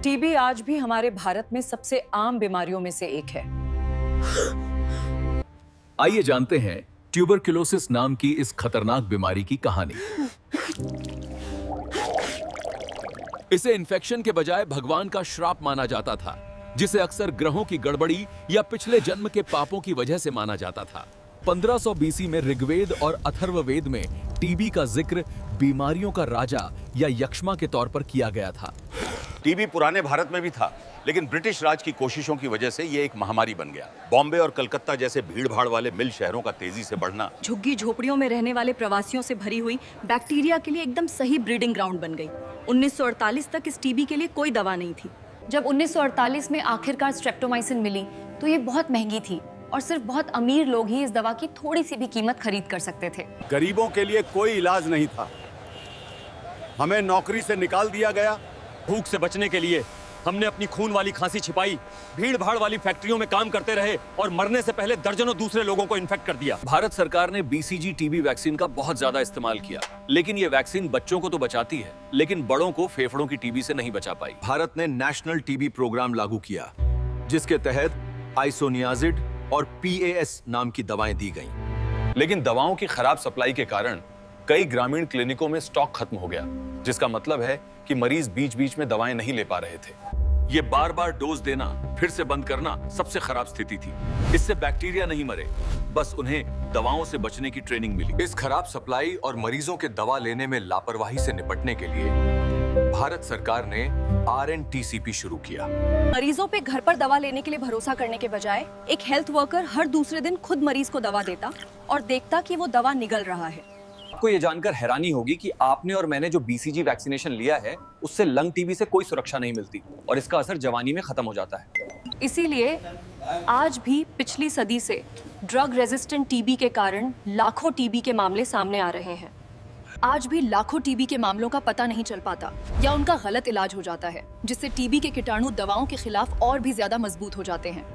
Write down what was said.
TB आज भी हमारे भारत में सबसे आम बीमारियों में से एक है। आइए जानते हैं ट्यूबरक्लोसिस नाम की इस खतरनाक बीमारी की कहानी। इसे इन्फेक्शन के बजाय भगवान का श्राप माना जाता था, जिसे अक्सर ग्रहों की गड़बड़ी या पिछले जन्म के पापों की वजह से माना जाता था। 1500 बीसी में ऋग्वेद और अथर्ववेद में टीबी का जिक्र बीमारियों का राजा या यक्ष्मा के तौर पर किया गया था। टीबी पुराने भारत में भी था, लेकिन ब्रिटिश राज की कोशिशों की वजह से ये एक महामारी बन गया। बॉम्बे और कलकत्ता जैसे भीड़-भाड़ वाले मिल शहरों का तेजी से बढ़ना, झुग्गी झोपड़ियों में रहने वाले प्रवासियों से भरी हुई बैक्टीरिया के लिए एकदम सही ब्रीडिंग ग्राउंड बन गई। 1948 तक इस टीबी के लिए कोई दवा नहीं थी। जब 1948 में आखिरकार स्ट्रेप्टोमाइसिन मिली तो ये बहुत महंगी थी और सिर्फ बहुत अमीर लोग ही इस दवा की थोड़ी सी भी कीमत खरीद कर सकते थे। गरीबों के लिए कोई इलाज नहीं था। हमें नौकरी से निकाल दिया गया। भूख से बचने के लिए हमने अपनी खून वाली खांसी छिपाई, भीड़ भाड़ वाली फैक्ट्रियों में काम करते रहे और मरने से पहले दर्जनों दूसरे लोगों को इन्फेक्ट कर दिया। भारत सरकार ने बीसीजी टीबी वैक्सीन का बहुत ज्यादा इस्तेमाल किया, लेकिन ये वैक्सीन बच्चों को तो बचाती है, लेकिन बड़ों को फेफड़ों की टीबी से नहीं बचा पाई। भारत ने नेशनल टीबी प्रोग्राम लागू किया, जिसके तहत आइसोनियाजिड और PAS नाम की दवाएं दी गईं। लेकिन दवाओं की खराब सप्लाई के कारण कई ग्रामीण क्लिनिकों में स्टॉक खत्म हो गया, जिसका मतलब है कि मरीज बीच बीच में दवाएं नहीं ले पा रहे थे। ये बार बार डोज देना फिर से बंद करना सबसे खराब स्थिति थी। इससे बैक्टीरिया नहीं मरे, बस उन्हें दवाओं से बचने की ट्रेनिंग मिली। इस खराब सप्लाई और मरीजों के दवा लेने में लापरवाही से निपटने के लिए भारत सरकार ने RNTCP शुरू किया। मरीजों पे घर पर दवा लेने के लिए भरोसा करने के बजाय एक हेल्थ वर्कर हर दूसरे दिन खुद मरीज को दवा देता और देखता कि वो दवा निगल रहा है। आपको ये जानकर हैरानी होगी कि आपने और मैंने जो BCG वैक्सीनेशन लिया है, उससे लंग टीबी से कोई सुरक्षा नहीं मिलती और इसका असर जवानी में खत्म हो जाता है। इसीलिए आज भी पिछली सदी से ड्रग रेजिस्टेंट टीबी के कारण लाखों टीबी के मामले सामने आ रहे हैं। आज भी लाखों टीबी के मामलों का पता नहीं चल पाता या उनका गलत इलाज हो जाता है, जिससे टीबी के कीटाणु दवाओं के खिलाफ और भी ज्यादा मजबूत हो जाते हैं।